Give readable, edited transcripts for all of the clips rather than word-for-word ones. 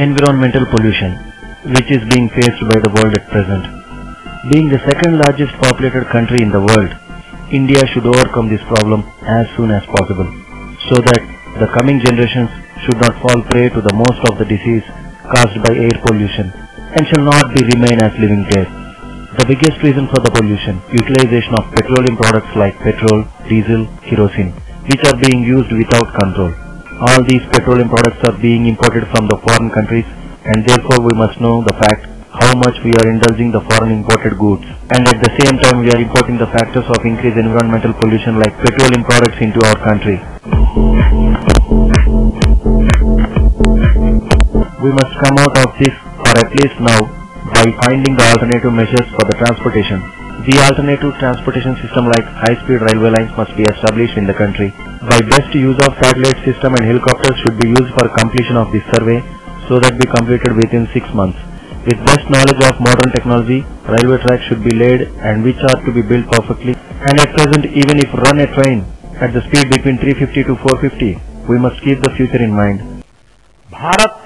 Environmental pollution, which is being faced by the world at present. Being the second largest populated country in the world, India should overcome this problem as soon as possible, so that the coming generations should not fall prey to the most of the disease caused by air pollution and shall not be remain as living dead. The biggest reason for the pollution, utilization of petroleum products like petrol, diesel, kerosene, which are being used without control. All these petroleum products are being imported from the foreign countries, and therefore we must know the fact how much we are indulging the foreign imported goods, and at the same time we are importing the factors of increased environmental pollution like petroleum products into our country. We must come out of this, or at least now, by finding the alternative measures for the transportation. The alternative transportation system like high-speed railway lines must be established in the country. By best use of satellite system and helicopters should be used for completion of this survey so that be completed within 6 months. With best knowledge of modern technology, railway tracks should be laid and which are to be built perfectly. And at present, even if run a train at the speed between 350 to 450, we must keep the future in mind. Bharat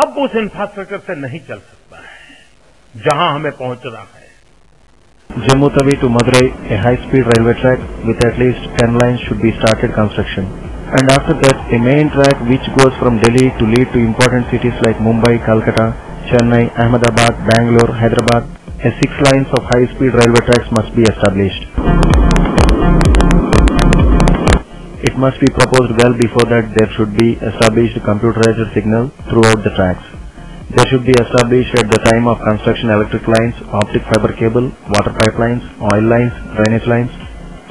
अब उस infrastructure से नहीं चल सकता है जहां हमें पहुंचना है. Jammu Tawi to Madurai, a high-speed railway track with at least 10 lines should be started construction. And after that, a main track which goes from Delhi to lead to important cities like Mumbai, Calcutta, Chennai, Ahmedabad, Bangalore, Hyderabad. A 6 lines of high-speed railway tracks must be established. It must be proposed well before that there should be established computerized signal throughout the tracks. There should be established at the time of construction electric lines, optic fiber cable, water pipelines, oil lines, drainage lines,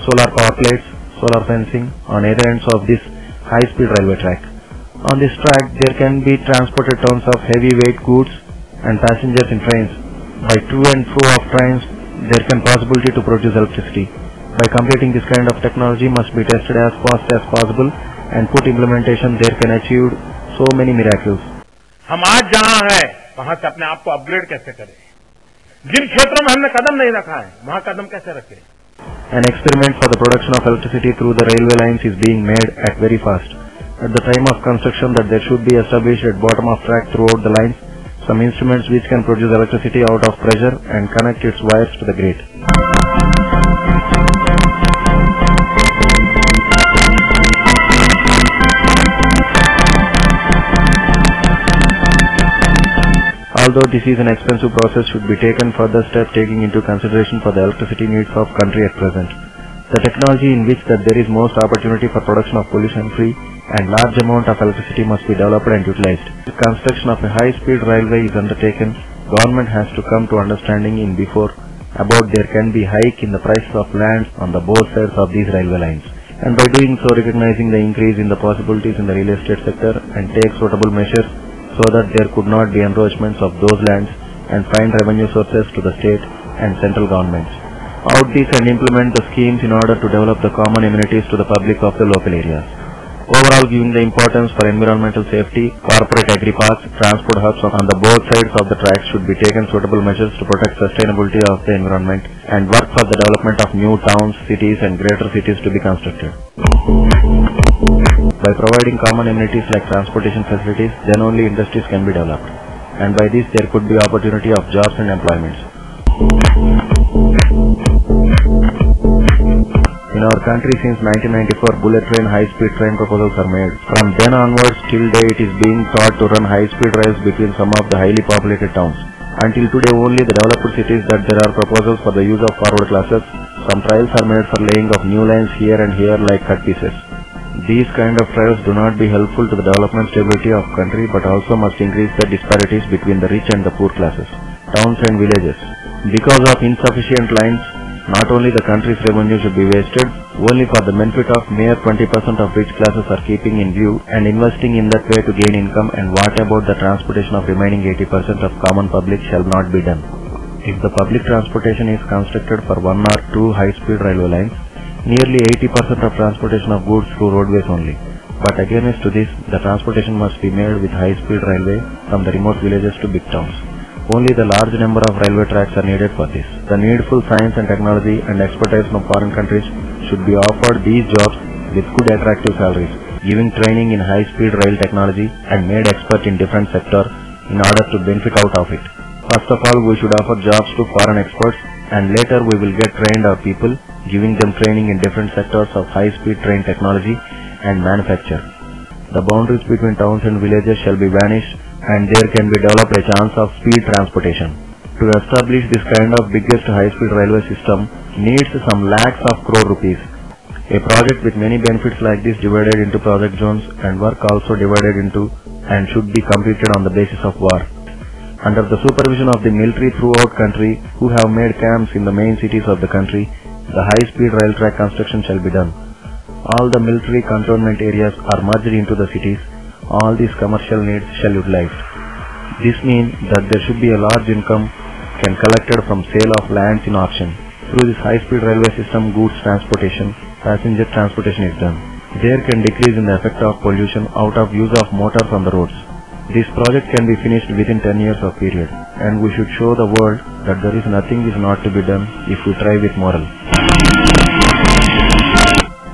solar power plates, solar fencing on either ends of this high-speed railway track. On this track there can be transported tons of heavy-weight goods and passengers in trains. By to and fro of trains there can possibility to produce electricity. By completing this kind of technology must be tested as fast as possible and put implementation there can achieve so many miracles. हम आज जहां हैं वहां से अपने आप को upgrade कैसे करें? जिन क्षेत्रों में हमने कदम नहीं रखा है वहां कदम कैसे रखें? An experiment for the production of electricity through the railway lines is being made at very fast. At the time of construction that there should be established at bottom of track throughout the lines some instruments which can produce electricity out of pressure and connect its wires to the grid. Although this is an expensive process, should be taken further steps taking into consideration for the electricity needs of country at present. The technology in which that there is most opportunity for production of pollution-free and large amount of electricity must be developed and utilized. If construction of a high-speed railway is undertaken, government has to come to understanding in before about there can be hike in the prices of land on the both sides of these railway lines. And by doing so, recognizing the increase in the possibilities in the real estate sector and take suitable measures so that there could not be encroachments of those lands and find revenue sources to the state and central governments. Out these and implement the schemes in order to develop the common amenities to the public of the local areas. Overall, giving the importance for environmental safety, corporate agri-parks, transport hubs on the both sides of the tracks should be taken suitable measures to protect sustainability of the environment and work for the development of new towns, cities and greater cities to be constructed. By providing common amenities like transportation facilities, then only industries can be developed. And by this there could be opportunity of jobs and employments. In our country since 1994, bullet train, high-speed train proposals are made. From then onwards till date it is being thought to run high-speed rails between some of the highly populated towns. Until today only the developed cities that there are proposals for the use of forward classes. Some trials are made for laying of new lines here and here like cut pieces. These kind of trials do not be helpful to the development stability of country but also must increase the disparities between the rich and the poor classes, towns and villages. Because of insufficient lines, not only the country's revenue should be wasted, only for the benefit of mere 20% of rich classes are keeping in view and investing in that way to gain income, and what about the transportation of remaining 80% of common public shall not be done. If the public transportation is constructed for 1 or 2 high-speed railway lines, nearly 80% of transportation of goods through roadways only. But against to this, the transportation must be made with high-speed railway from the remote villages to big towns. Only the large number of railway tracks are needed for this. The needful science and technology and expertise from foreign countries should be offered these jobs with good attractive salaries. giving training in high-speed rail technology and made expert in different sectors in order to benefit out of it. First of all, we should offer jobs to foreign experts, and later we will get trained our people, giving them training in different sectors of high-speed train technology and manufacture. The boundaries between towns and villages shall be vanished, and there can be developed a chance of speed transportation. To establish this kind of biggest high-speed railway system needs some lakhs of crore rupees. A project with many benefits like this divided into project zones and work also divided into and should be completed on the basis of war. Under the supervision of the military throughout country who have made camps in the main cities of the country, the high-speed rail track construction shall be done. All the military cantonment areas are merged into the cities. All these commercial needs shall utilize. This means that there should be a large income can collected from sale of lands in auction. Through this high-speed railway system, goods transportation, passenger transportation is done. There can decrease in the effect of pollution out of use of motors on the roads. This project can be finished within 10 years of period, and we should show the world that there is nothing is not to be done if we try with moral.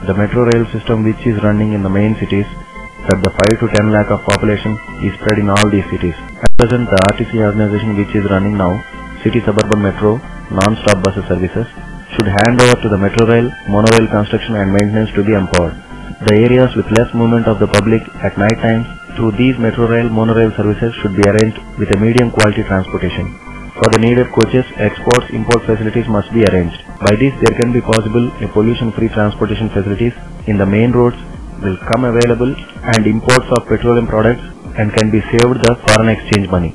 The metro rail system which is running in the main cities, that the 5 to 10 lakh of population is spread in all these cities. At present, the RTC organization which is running now, City Suburban Metro, non-stop bus services, should hand over to the metro rail, monorail construction and maintenance to be empowered. The areas with less movement of the public at night times through these metro rail, monorail services should be arranged with a medium quality transportation. For the needed coaches, exports, import facilities must be arranged. By this, there can be possible a pollution-free transportation facilities in the main roads will come available and imports of petroleum products and can be saved the foreign exchange money.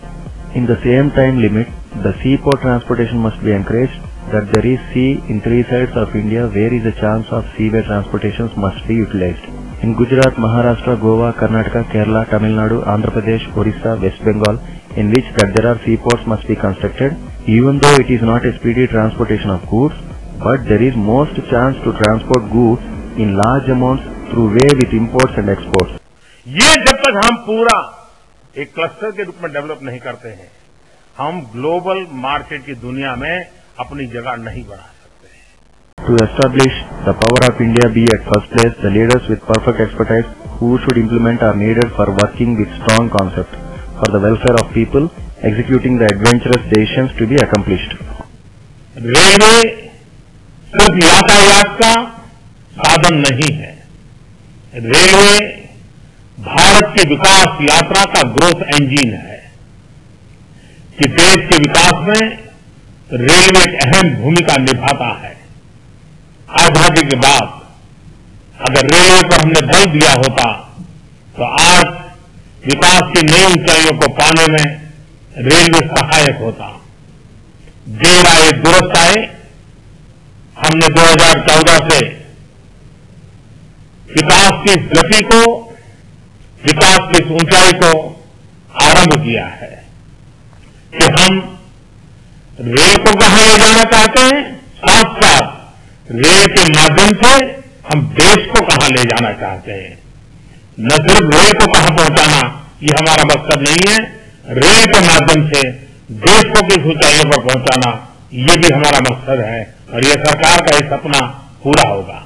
In the same time limit, the seaport transportation must be encouraged, that there is sea in 3 sides of India where is a chance of seaway transportations must be utilized. In Gujarat, Maharashtra, Goa, Karnataka, Kerala, Tamil Nadu, Andhra Pradesh, Orissa, West Bengal, in which that there are seaports must be constructed, even though it is not a speedy transportation of goods, but there is most chance to transport goods in large amounts through way with imports and exports. ये जब तक हम पूरा एक cluster के रूप में develop नहीं करते हैं, हम ग्लोबल मार्केट की दुनिया में अपनी जगह नहीं बना सकते हैं. To establish the power of India be at first place, the leaders with perfect expertise who should implement are needed for working with strong concept for the welfare of people, executing the adventurous decisions to be accomplished. Railway सिर्फ यातायात का साधन नहीं है. Railway Bharat की विकास यात्रा का growth engine है कि देश के विकास में रेलवे एक अहम भूमिका निभाता है. आजादी के बाद अगर रेलवे पर हमने बल दिया होता तो आज विकास की नई ऊंचाइयों को पाने में रेलवे सहायक होता. देर आए दुरुस्त आए, हमने 2014 से विकास की इस गति को, विकास की इस ऊंचाई को आरंभ किया है कि हम रेल को कहां ले जाना चाहते हैं, साथ साथ रेल के माध्यम से हम देश को कहां ले जाना चाहते हैं. न सिर्फ रेल को कहां पहुंचाना ये हमारा मकसद नहीं है, रेल के माध्यम से देश को किस ऊंचाइयों पर पहुंचाना ये भी हमारा मकसद है और ये सरकार का ये सपना पूरा होगा.